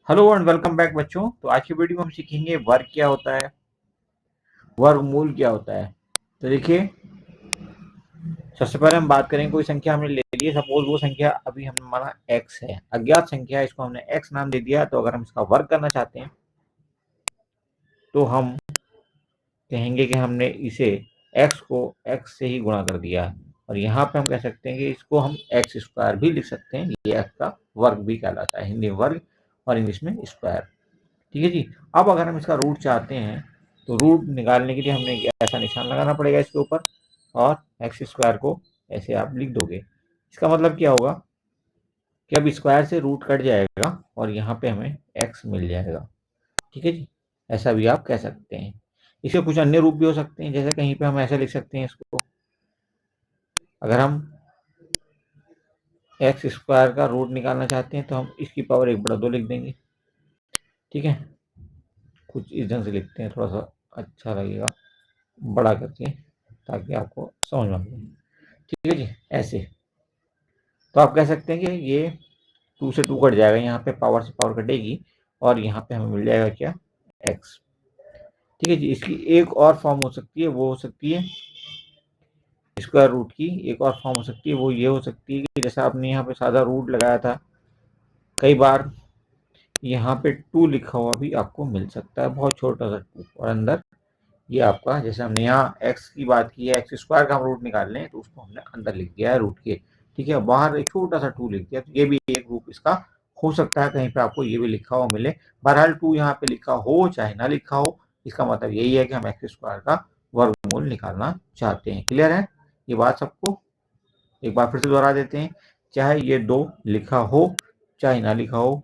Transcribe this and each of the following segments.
Hello and welcome back बच्चों। तो आज की वीडियो में हम सीखेंगे वर्ग क्या होता है, वर्गमूल क्या होता है। तो देखिए, सबसे पहले हम बात करेंगे, कोई संख्या हमने ले ली है। सपोज वो संख्या अभी हमने माना x है, अज्ञात संख्या है, इसको हमने x नाम दे दिया। तो अगर हम इसका वर्ग करना चाहते हैं तो हम कहेंगे कि हमने इसे x को x से ही गुणा कर दिया है। और यहाँ पे हम कह सकते हैं कि इसको हम x स्क्वायर भी लिख सकते हैं, ये x का वर्ग भी कहलाता है, हिंदी में वर्ग और इंग्लिश में स्क्वायर। ठीक है जी। अब अगर हम इसका रूट चाहते हैं तो रूट निकालने के लिए हमने ऐसा निशान लगाना पड़ेगा इसके ऊपर, और एक्स स्क्वायर को ऐसे आप लिख दोगे। इसका मतलब क्या होगा कि अब स्क्वायर से रूट कट जाएगा और यहाँ पे हमें एक्स मिल जाएगा। ठीक है जी, ऐसा भी आप कह सकते हैं। इसके कुछ अन्य रूप भी हो सकते हैं, जैसे कहीं पे हम ऐसे लिख सकते हैं इसको, अगर हम एक्स स्क्वायर का रूट निकालना चाहते हैं तो हम इसकी पावर 1/2 लिख देंगे। ठीक है, कुछ इस ढंग से लिखते हैं, थोड़ा सा अच्छा लगेगा बड़ा करके, ताकि आपको समझ में आ जाए। ठीक है जी, ऐसे तो आप कह सकते हैं कि ये 2 से 2 कट जाएगा, यहाँ पे पावर से पावर कटेगी और यहाँ पे हमें मिल जाएगा क्या, x। ठीक है जी। इसकी एक और फॉर्म हो सकती है, वो हो सकती है स्क्वायर रूट की एक और फॉर्म हो सकती है, वो ये हो सकती है कि जैसा आपने यहाँ पे सादा रूट लगाया था, कई बार यहाँ पे 2 लिखा हुआ भी आपको मिल सकता है, बहुत छोटा सा 2, और अंदर ये आपका, जैसे हमने यहाँ x की बात की है, एक्स स्क्वायर का हम रूट निकाल लें तो उसको हमने अंदर लिख दिया है रूट के। ठीक है, बाहर एक छोटा सा 2 लिख दिया, तो ये भी एक रूप इसका हो सकता है, कहीं पे आपको ये भी लिखा हुआ मिले। बहरहाल 2 यहाँ पे लिखा हो चाहे ना लिखा हो, इसका मतलब यही है कि हम एक्स स्क्वायर का वर्गमूल निकालना चाहते हैं। क्लियर है ये बात सबको? एक बार फिर से दोहरा देते हैं, चाहे ये 2 लिखा हो चाहे ना लिखा हो,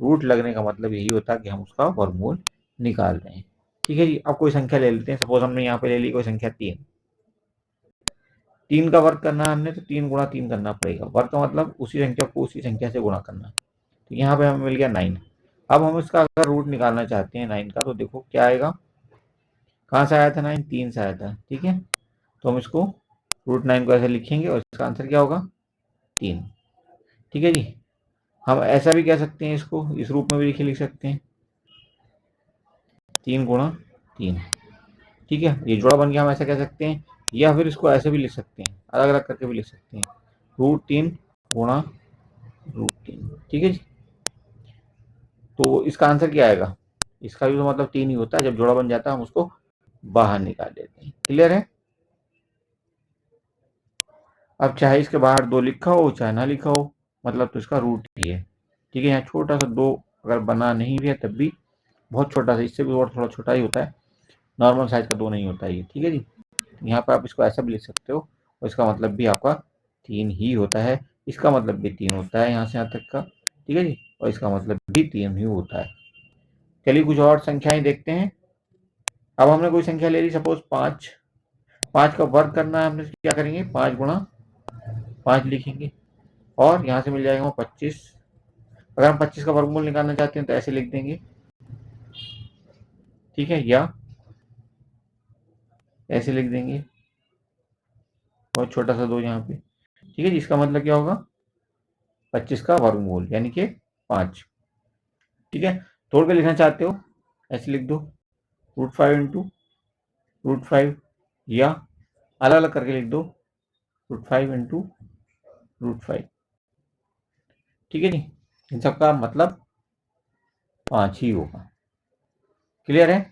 रूट लगने का मतलब यही होता है कि हम उसका वर्गमूल निकाल रहे हैं। ठीक है जी। अब कोई संख्या ले लेते हैं, सपोज हमने यहाँ पे ले ली कोई संख्या 3। 3 का वर्ग करना है हमने, तो 3 गुणा 3 करना पड़ेगा। वर्ग का मतलब उसी संख्या को उसी संख्या से गुणा करना। तो यहाँ पे हमें मिल गया 9। अब हम इसका अगर रूट निकालना चाहते हैं 9 का, तो देखो क्या आएगा, कहाँ से आया था 9, 3 से आया था। ठीक है, तो हम इसको रूट 9 को ऐसे लिखेंगे और इसका आंसर क्या होगा, 3। ठीक है जी। हम ऐसा भी कह सकते हैं, इसको इस रूप में भी लिख सकते हैं, 3 गुणा 3। ठीक है, ये जोड़ा बन गया, हम ऐसा कह सकते हैं, या फिर इसको ऐसे भी लिख सकते हैं, अलग अलग करके भी लिख सकते हैं, √3 गुणा √3। ठीक है जी। तो इसका आंसर क्या आएगा, इसका भी तो मतलब 3 ही होता है, जब जोड़ा बन जाता है हम उसको बाहर निकाल देते हैं। क्लियर है? अब चाहे इसके बाहर 2 लिखा हो चाहे ना लिखा हो, मतलब तो इसका रूट ही है। ठीक है, यहाँ छोटा सा 2 अगर बना नहीं भी है तब भी बहुत छोटा सा, इससे भी और थोड़ा छोटा ही होता है, नॉर्मल साइज का 2 नहीं होता ये। ठीक है जी। यहाँ पर आप इसको ऐसा भी लिख सकते हो, और इसका मतलब भी आपका 3 ही होता है, इसका मतलब भी 3 होता है यहाँ से यहाँ तक का। ठीक है जी, और इसका मतलब भी 3 ही होता है। चलिए कुछ और संख्याएं देखते हैं। अब हमने कोई संख्या ले ली, सपोज 5। 5 का वर्ग करना है, हमने क्या करेंगे, 5 गुणा 5 लिखेंगे, और यहाँ से मिल जाएगा हमें 25। अगर हम 25 का वर्गमूल निकालना चाहते हैं तो ऐसे लिख देंगे। ठीक है, या ऐसे लिख देंगे, बहुत छोटा सा 2 यहाँ पे। ठीक है जी, इसका मतलब क्या होगा, 25 का वर्गमूल यानी कि 5। ठीक है, तोड़ के लिखना चाहते हो ऐसे लिख दो, √5 इंटू √5, या अलग अलग करके लिख दो, √5 इंटू √5। ठीक है जी, इन सबका मतलब 5 ही होगा। क्लियर है?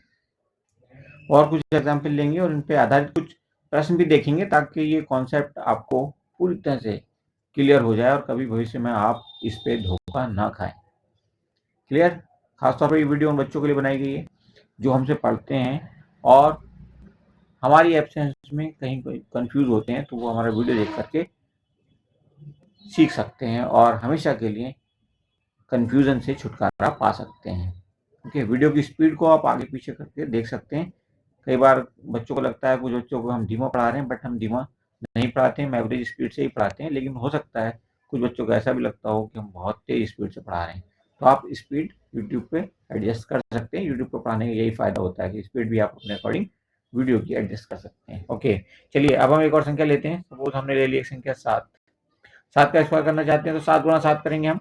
और कुछ एग्जाम्पल लेंगे और इन पे आधारित कुछ प्रश्न भी देखेंगे, ताकि ये कॉन्सेप्ट आपको पूरी तरह से क्लियर हो जाए और कभी भविष्य में आप इस पे धोखा ना खाएं। क्लियर? खासतौर पर ये वीडियो उन बच्चों के लिए बनाई गई है जो हमसे पढ़ते हैं और हमारी एब्सेंस में कहीं कोई कंफ्यूज होते हैं, तो वो हमारा वीडियो देख करके सीख सकते हैं और हमेशा के लिए कंफ्यूजन से छुटकारा पा सकते हैं। ओके, वीडियो की स्पीड को आप आगे पीछे करके देख सकते हैं। कई बार बच्चों को लगता है, कुछ बच्चों को हम धीमा पढ़ा रहे हैं, बट हम धीमा नहीं पढ़ाते हैं, हम एवरेज स्पीड से ही पढ़ाते हैं। लेकिन हो सकता है कुछ बच्चों को ऐसा भी लगता हो कि हम बहुत तेज स्पीड से पढ़ा रहे हैं, तो आप स्पीड यूट्यूब पे एडजस्ट कर सकते हैं। यूट्यूब पर पढ़ाने का यही फ़ायदा होता है कि स्पीड भी आप अपने अकॉर्डिंग वीडियो की एडजस्ट कर सकते हैं। ओके, चलिए अब हम एक और संख्या लेते हैं। सपोज हमने ले ली एक संख्या 7। 7 का स्क्वायर करना चाहते हैं तो 7 गुणा 7 करेंगे हम,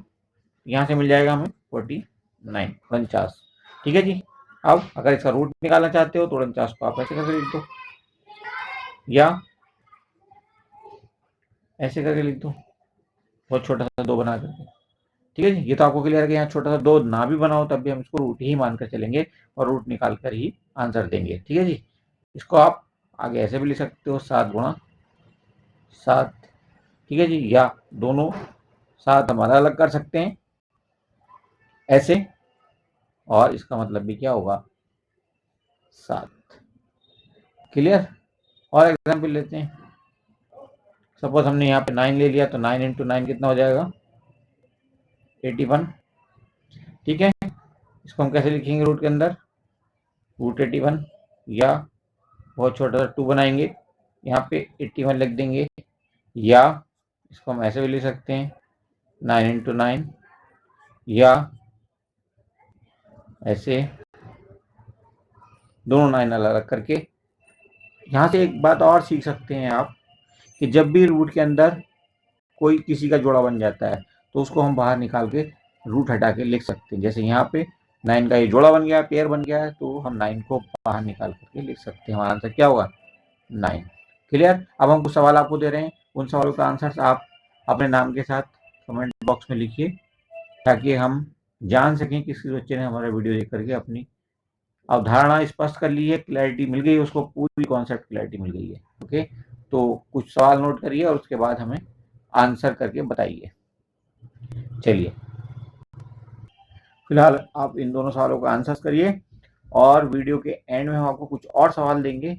यहाँ से मिल जाएगा हमें 49। 9 49। ठीक है जी। अब अगर इसका रूट निकालना चाहते हो तो 49 को आप ऐसे करके लिख दो या ऐसे करके लिख दो, बहुत छोटा सा 2 बना करके। ठीक है जी। ये तो आपको क्लियर है कि यहाँ छोटा सा 2 ना भी बनाओ तब भी हम इसको रूट ही मानकर चलेंगे और रूट निकाल कर ही आंसर देंगे। ठीक है जी। इसको आप आगे ऐसे भी लिख सकते हो 7 गुणा 7। ठीक है जी। या दोनों 7 हम अलग अलग कर सकते हैं ऐसे, और इसका मतलब भी क्या होगा 7। क्लियर। और एग्जाम्पल लेते हैं। सपोज हमने यहाँ पे 9 ले लिया तो 9 इंटू 9 कितना हो जाएगा 81। ठीक है। इसको हम कैसे लिखेंगे रूट के अंदर, रूट 81 या बहुत छोटा सा 2 बनाएंगे, यहाँ पे 81 लिख देंगे, या इसको हम ऐसे भी लिख सकते हैं 9 इंटू 9, या ऐसे दोनों 9 अलग अलग करके। यहाँ से एक बात और सीख सकते हैं आप कि जब भी रूट के अंदर कोई किसी का जोड़ा बन जाता है तो उसको हम बाहर निकाल के रूट हटा के लिख सकते हैं। जैसे यहाँ पे 9 का ये जोड़ा बन गया, पेयर बन गया है, तो हम 9 को बाहर निकाल करके लिख सकते हैं। हमारा आंसर क्या होगा 9। क्लियर। अब हम कुछ सवाल आपको दे रहे हैं, उन सवालों का आंसर आप अपने नाम के साथ कमेंट बॉक्स में लिखिए ताकि हम जान सकें कि किस बच्चे ने हमारा वीडियो देख करके अपनी अवधारणा स्पष्ट कर ली है, क्लैरिटी मिल गई, उसको पूरी कॉन्सेप्ट क्लैरिटी मिल गई है। ओके, तो कुछ सवाल नोट करिए और उसके बाद हमें आंसर करके बताइए। चलिए, फिलहाल आप इन दोनों सवालों का आंसर करिए और वीडियो के एंड में हम आपको कुछ और सवाल देंगे।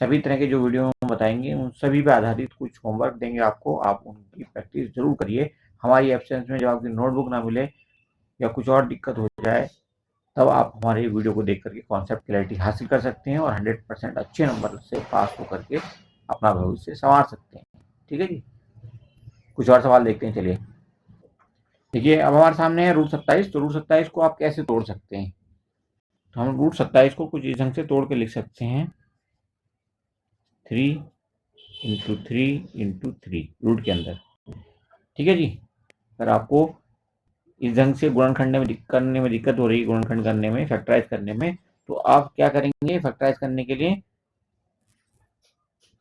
सभी तरह के जो वीडियो हम बताएंगे उन सभी पे आधारित कुछ होमवर्क देंगे आपको, आप उनकी प्रैक्टिस जरूर करिए। हमारी एब्सेंस में जब आपकी नोटबुक ना मिले या कुछ और दिक्कत हो जाए तब आप हमारे वीडियो को देख करके कॉन्सेप्ट क्लैरिटी हासिल कर सकते हैं और 100% अच्छे नंबर से पास हो करके अपना भविष्य संवार सकते हैं। ठीक है जी। कुछ और सवाल देखते हैं। चलिए, देखिए अब हमारे सामने है रूट 27। तो रूट 27 को आप कैसे तोड़ सकते हैं, तो हम रूट 27 को कुछ इस ढंग से तोड़ के लिख सकते हैं 3 इंटू 3 इंटू 3 रूट के अंदर। ठीक है जी। अगर आपको इस ढंग से गुणनखंड करने में दिक्कत हो रही है, गुणनखंड करने में, फैक्टराइज करने में, तो आप क्या करेंगे, फैक्टराइज करने के लिए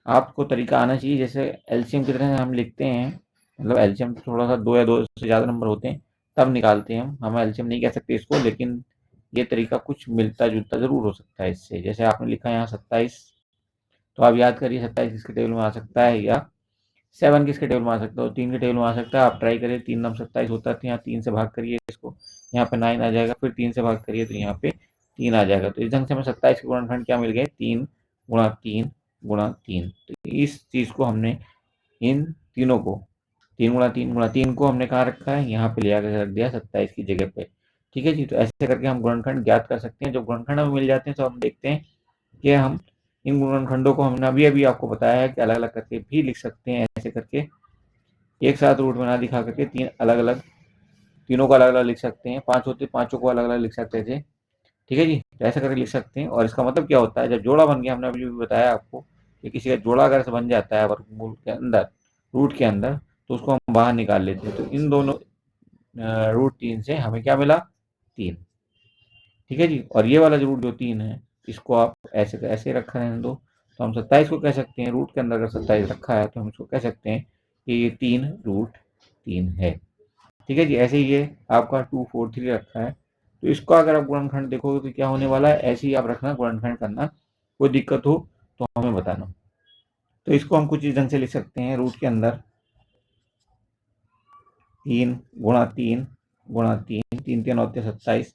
आपको तरीका आना चाहिए। जैसे एलसीएम की तरह हम लिखते हैं, मतलब एलसीएम थोड़ा सा 2 या 2 से ज़्यादा नंबर होते हैं तब निकालते हैं हम एलसीएम नहीं कह सकते इसको, लेकिन ये तरीका कुछ मिलता जुलता ज़रूर हो सकता है इससे। जैसे आपने लिखा है यहाँ 27, तो आप याद करिए 27 किसके टेबल में आ सकता है, या 7 किसके टेबल में आ सकता है, 3 के टेबल में आ सकता है। आप ट्राई करिए, 3 9 27 होता है, तो यहाँ 3 से भाग करिए इसको, यहाँ पे 9 आ जाएगा, फिर 3 से भाग करिए तो यहाँ पे 3 आ जाएगा। तो इस ढंग से हमें 27 के गुणनखंड क्या मिल गए, 3 गुणा 3 गुणा 3। तो इस चीज़ को हमने इन तीनों को 3 गुणा 3 गुणा 3 को हमने कहाँ रखा है, यहाँ पे ले आकर रख दिया 27 की जगह पे। ठीक है जी। तो ऐसे करके हम गुणनखंड ज्ञात कर सकते हैं। जब गुणनखंड हमें मिल जाते हैं तो हम देखते हैं कि हम इन गुणनखंडों को हमने अभी अभी आपको बताया है कि अलग अलग करके भी लिख सकते हैं। ऐसे करके एक साथ रूट बना दिखा करके तीन अलग अलग, तीनों को अलग अलग लिख सकते हैं। 5 होते 5 को अलग अलग लिख सकते थे। ठीक है जी। तो ऐसा करके लिख सकते हैं। और इसका मतलब क्या होता है, जब जोड़ा बन गया, हमने अभी भी बताया आपको कि किसी का जोड़ा अगर से बन जाता है वर्गमूल के अंदर, रूट के अंदर, तो उसको हम बाहर निकाल लेते हैं। तो इन दोनों रूट 3 से हमें क्या मिला 3। ठीक है जी। और ये वाला जो रूट जो 3 है इसको आप ऐसे ऐसे रखा रहने दो, तो हम 27 को कह सकते हैं, रूट के अंदर अगर 27 रखा है तो हम इसको कह सकते हैं कि ये 3 रूट 3 है। ठीक है जी। ऐसे ही ये आपका 2 4 3 रखा है, तो इसको अगर आप गुणनखंड देखोगे तो क्या होने वाला है, ऐसे ही आप रखना, गुणनखंड करना, कोई दिक्कत हो तो हमें बताना। तो इसको हम कुछ इस ढंग से लिख सकते हैं, रूट के अंदर 3 गुणा 3 गुणा 3, 3 3 होते 27,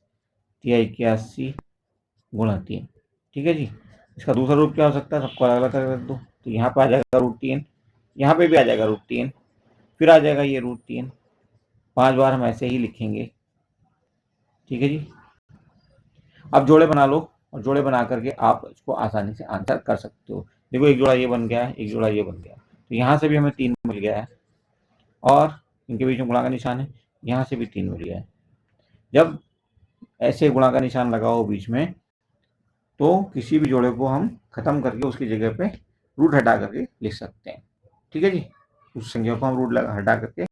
81 गुणा 3। ठीक है जी। इसका दूसरा रूप क्या हो सकता है, सबको अलग अलग कर दो, तो यहाँ पे आ जाएगा रूट 3, यहाँ पे भी आ जाएगा रूट 3, फिर आ जाएगा ये रूट 3। 5 बार हम ऐसे ही लिखेंगे। ठीक है जी। अब जोड़े बना लो और जोड़े बना करके आप इसको आसानी से आंसर कर सकते हो। देखो एक जोड़ा ये बन गया है, एक जोड़ा ये बन गया, तो यहाँ से भी हमें 3 मिल गया है और इनके बीच में गुणा का निशान है, यहाँ से भी 3 मिल गया है। जब ऐसे गुणा का निशान लगा हो बीच में तो किसी भी जोड़े को हम खत्म करके उसकी जगह पे रूट हटा करके लिख सकते हैं। ठीक है जी। उस संख्या को हम रूट हटा करके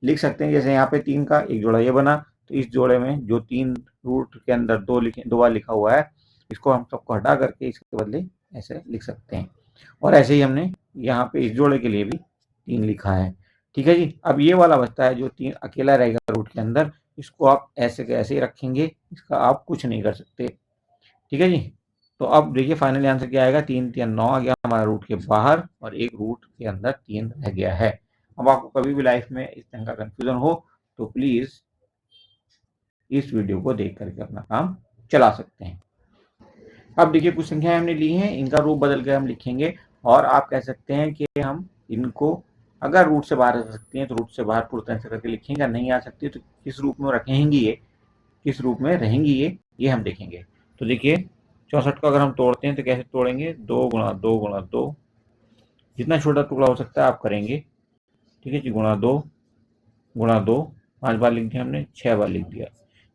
लिख सकते हैं। जैसे यहाँ पे 3 का एक जोड़ा ये बना तो इस जोड़े में जो 3 रूट के अंदर 2 बार लिखा हुआ है, इसको हम सबको हटा करके इसके बदले ऐसे लिख सकते हैं। और ऐसे ही हमने यहाँ पे इस जोड़े के लिए भी 3 लिखा है। ठीक है जी। अब ये वाला बचता है जो 3 अकेला रहेगा रूट के अंदर, इसको आप ऐसे के ऐसे ही रखेंगे, इसका आप कुछ नहीं कर सकते। ठीक है जी। तो अब देखिए फाइनली आंसर क्या आएगा, 3 3 9 आ गया हमारा रूट के बाहर और एक रूट के अंदर 3 रह गया है। अब आपको कभी भी लाइफ में इस तरह का कंफ्यूजन हो तो प्लीज इस वीडियो को देख करके अपना काम चला सकते हैं। अब देखिए कुछ संख्याएं हमने ली हैं, इनका रूप बदल कर हम लिखेंगे और आप कह सकते हैं कि हम इनको अगर रूट से बाहर आ सकती हैं तो रूट से बाहर पूरी तरह से करके लिखेंगे, नहीं आ सकती तो किस रूप में रखेंगी ये, किस रूप में रहेंगी ये हम देखेंगे। तो देखिए 64 को अगर हम तोड़ते हैं तो कैसे तोड़ेंगे, 2 गुणा 2 गुणा 2, जितना छोटा टुकड़ा हो सकता है आप करेंगे। ठीक है जी, गुणा 2 गुणा 2, 5 बार लिख दिया हमने, 6 बार लिख दिया,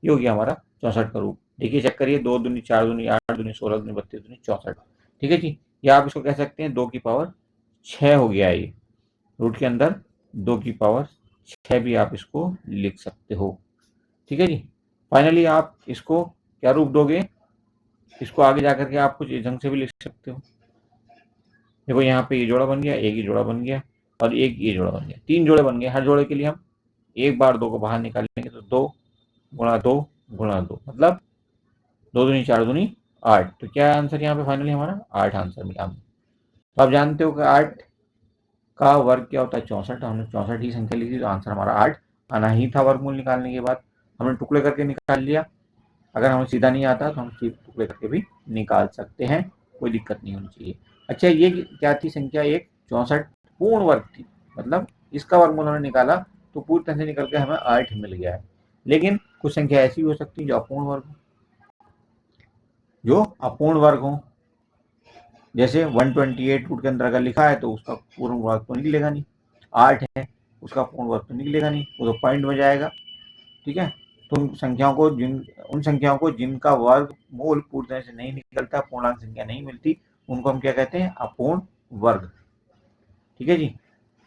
ये हो गया हमारा 64 का रूप। देखिए चेक करिए, 2 दूनी 4 दूनी 8 दूनी 16 दूनी 32 दूनी 64। ठीक है जी। या आप इसको कह सकते हैं 2 की पावर 6 हो गया ये, रूट के अंदर 2 की पावर 6 भी आप इसको लिख सकते हो। ठीक है जी। फाइनली आप इसको क्या रूप दोगे, इसको आगे जाकर के आप कुछ इस ढंग से भी लिख सकते हो। देखो यहाँ पे ये जोड़ा बन गया, एक ही जोड़ा बन गया और एक ये जोड़ा बन गया, 3 जोड़े बन गए। हर जोड़े के लिए हम एक बार 2 को बाहर निकालेंगे तो 2 गुणा 2 गुणा 2 मतलब 2 दूनी 4 दूनी 8। तो क्या आंसर यहाँ पे फाइनली हमारा 8 आंसर मिला हमें। तो आप जानते हो कि 8 का वर्ग क्या होता है, 64। हमने 64 ही संख्या ली थी तो आंसर हमारा 8 आना ही था। वर्गमूल निकालने के बाद हमने टुकड़े करके निकाल लिया। अगर हमें सीधा नहीं आता तो हम टुकड़े करके भी निकाल सकते हैं, कोई दिक्कत नहीं होनी चाहिए। अच्छा ये क्या थी संख्या, एक 64 पूर्ण वर्ग थी, मतलब इसका वर्गमूल हमने निकाला तो पूरी तरह से निकल के हमें 8 मिल गया है। लेकिन कुछ संख्या ऐसी भी हो सकती है जो अपूर्ण वर्ग हो, जैसे 128 रूट के अंदर अगर लिखा है तो उसका पूर्ण वर्ग तो निकलेगा नहीं, 8 है उसका पूर्ण वर्ग तो निकलेगा नहीं, वो तो पॉइंट में जाएगा। ठीक है। तो उन संख्याओं को जिनका वर्गमूल पूरी तरह से नहीं निकलता, पूर्णांक संख्या नहीं मिलती, उनको हम क्या कहते हैं, अपूर्ण वर्ग। ठीक है जी।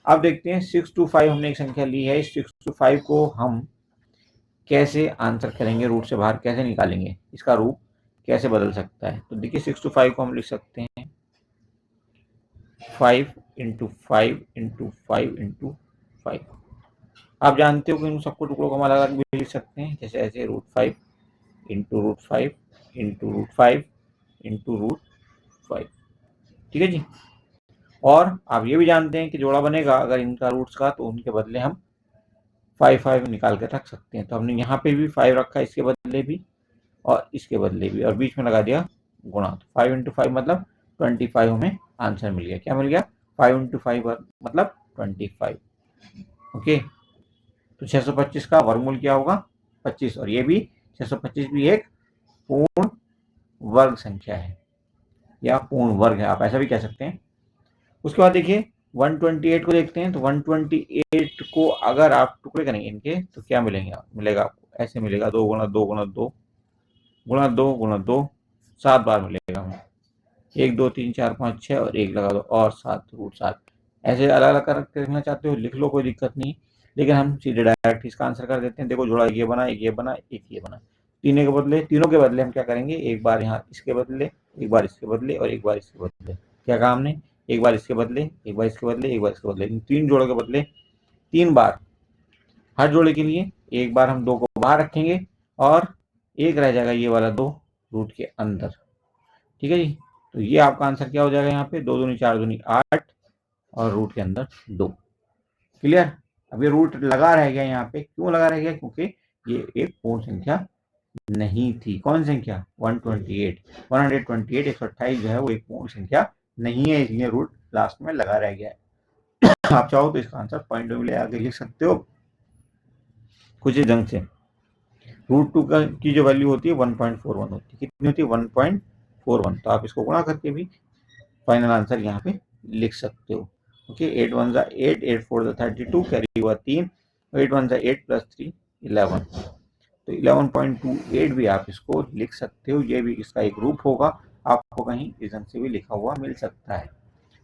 अब देखते हैं 6 to 5 हमने एक संख्या ली है, इस 6 to 5 को हम कैसे आंसर करेंगे, रूट से बाहर कैसे निकालेंगे, इसका रूप कैसे बदल सकता है। तो देखिए 6 to 5 को हम लिख सकते हैं 5 × 5 × 5 × 5। आप जानते हो कि इन सबको टुकड़ों को हम अलग अलग भी लिख सकते हैं, जैसे ऐसे √5 × √5 × √5 × √5। ठीक है जी। और आप ये भी जानते हैं कि जोड़ा बनेगा अगर इनका रूट्स का, तो उनके बदले हम 5 5 निकाल कर रख सकते हैं। तो हमने यहाँ पे भी 5 रखा, इसके बदले भी और इसके बदले भी, और बीच में लगा दिया गुणा। तो 5 × 5 मतलब 25 हमें आंसर मिल गया। क्या मिल गया, 5 × 5 मतलब 25। ओके। तो 625 का वर्गमूल क्या होगा, 25, और ये भी 625 भी एक पूर्ण वर्ग संख्या है या पूर्ण वर्ग है, आप ऐसा भी कह सकते हैं। उसके बाद देखिए 128 को देखते हैं। तो 128 को अगर आप टुकड़े करेंगे इनके तो क्या मिलेगा आपको, ऐसे मिलेगा 2 × 2 × 2 गुणा 2 × 2, 7 बार मिलेगा हमें, 1 2 3 4 5 6 और 1 लगा दो और 7 √7। ऐसे अलग अलग कर लिखना चाहते हो लिख लो, कोई दिक्कत नहीं, लेकिन हम सीधे डायरेक्ट इसका आंसर कर देते हैं। देखो जोड़ा ये बना, एक ये बना, एक ये बना, तीनों के बदले हम क्या करेंगे, एक बार यहाँ इसके बदले, एक बार इसके बदले और एक बार इसके बदले। क्या कहा हमने, एक बार इसके बदले, एक बार इसके बदले, एक बार इसके बदले, इन 3 जोड़ों के बदले 3 बार। हर जोड़े के लिए एक बार हम 2 को बाहर रखेंगे और एक रह जाएगा ये वाला 2 रूट के अंदर। ठीक है जी। तो ये आपका आंसर क्या हो जाएगा, यहाँ पे 2 दूनी 4 दूनी 8 और रूट के अंदर 2। क्लियर। अब ये रूट लगा रह गया यहाँ पे, क्यों लगा रह गया, क्योंकि ये एक पूर्ण संख्या नहीं थी। कौन संख्या, 128 128 जो है वो एक पूर्ण संख्या नहीं है, इसलिए रूट लास्ट में लगा रह गया है। आप चाहो तो इसका आंसर पॉइंट में आगे लिख सकते हो कुछ इस ढंग से। √2 की जो वैल्यू होती है 1.41 होती है, कितनी होती है 1.41। तो आप इसको गुणा करके भी फाइनल आंसर यहाँ पे लिख सकते हो। ओके, 8 1 8, 8 4 32, कैरी हुआ 3, 8 1 8 + 3 11। तो 11.28 भी आप इसको लिख सकते हो, ये भी इसका एक रूप होगा, आपको कहीं इस ढंग से भी लिखा हुआ मिल सकता है।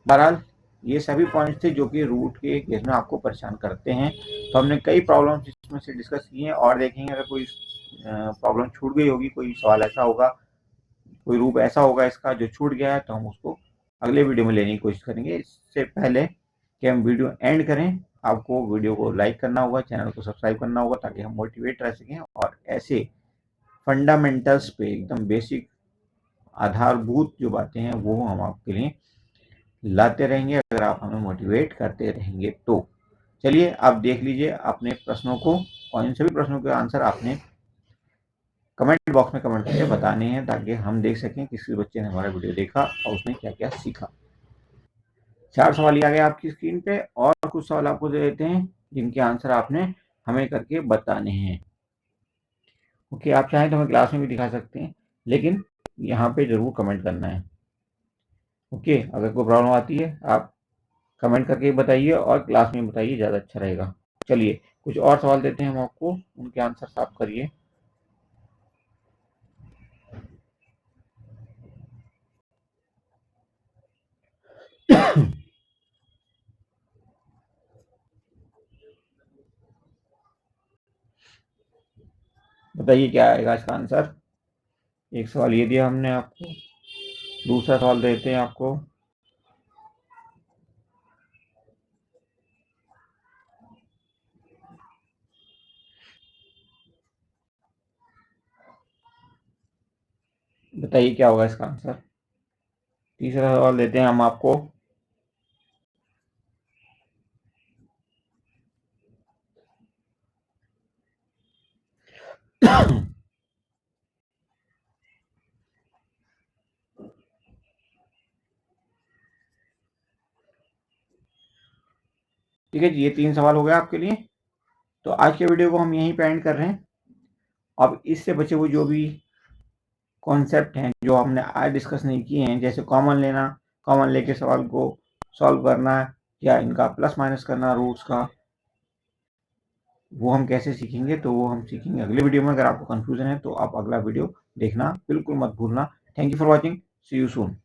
बहरहाल ये सभी पॉइंट्स थे जो कि रूट के केस में आपको परेशान करते हैं। तो हमने कई प्रॉब्लम्स इसमें से डिस्कस किए हैं और देखेंगे अगर कोई प्रॉब्लम छूट गई होगी, कोई सवाल ऐसा होगा, कोई रूप ऐसा होगा इसका जो छूट गया है, तो हम उसको अगले वीडियो में लेने की कोशिश करेंगे। इससे पहले कि हम वीडियो एंड करें, आपको वीडियो को लाइक करना होगा, चैनल को सब्सक्राइब करना होगा ताकि हम मोटिवेट रह सकें और ऐसे फंडामेंटल्स पे एकदम बेसिक आधारभूत जो बातें हैं वो हम आपके लिए लाते रहेंगे अगर आप हमें मोटिवेट करते रहेंगे तो। चलिए आप देख लीजिए अपने प्रश्नों को और इन सभी प्रश्नों के आंसर आपने कमेंट बॉक्स में कमेंट करके बताने हैं ताकि हम देख सकें किस बच्चे ने हमारा वीडियो देखा और उसने क्या क्या सीखा। 4 सवाल आ गए आपकी स्क्रीन पे और कुछ सवाल आपको दे देते हैं जिनके आंसर आपने हमें करके बताने हैं। ओके, आप चाहें तो हमें क्लास में भी दिखा सकते हैं, लेकिन यहाँ पे जरूर कमेंट करना है। ओके, अगर कोई प्रॉब्लम आती है आप कमेंट करके बताइए और क्लास में बताइए, ज़्यादा अच्छा रहेगा। चलिए कुछ और सवाल देते हैं हम आपको, उनके आंसर आप करिए। बताइए क्या आएगा इसका आंसर। एक सवाल ये दिया हमने आपको, दूसरा सवाल देते हैं आपको। बताइए क्या होगा इसका आंसर। तीसरा सवाल देते हैं हम आपको। ठीक है जी, ये 3 सवाल हो गए आपके लिए। तो आज के वीडियो को हम यहीं पे एंड कर रहे हैं। अब इससे बचे हुए जो भी कॉन्सेप्ट हैं जो हमने आज डिस्कस नहीं किए हैं, जैसे कॉमन लेना, कॉमन लेके सवाल को सॉल्व करना या इनका प्लस माइनस करना रूट्स का, वो हम कैसे सीखेंगे तो वो हम सीखेंगे अगले वीडियो में। अगर आपको कंफ्यूजन है तो आप अगला वीडियो देखना बिल्कुल मत भूलना। Thank you for watching, see you soon.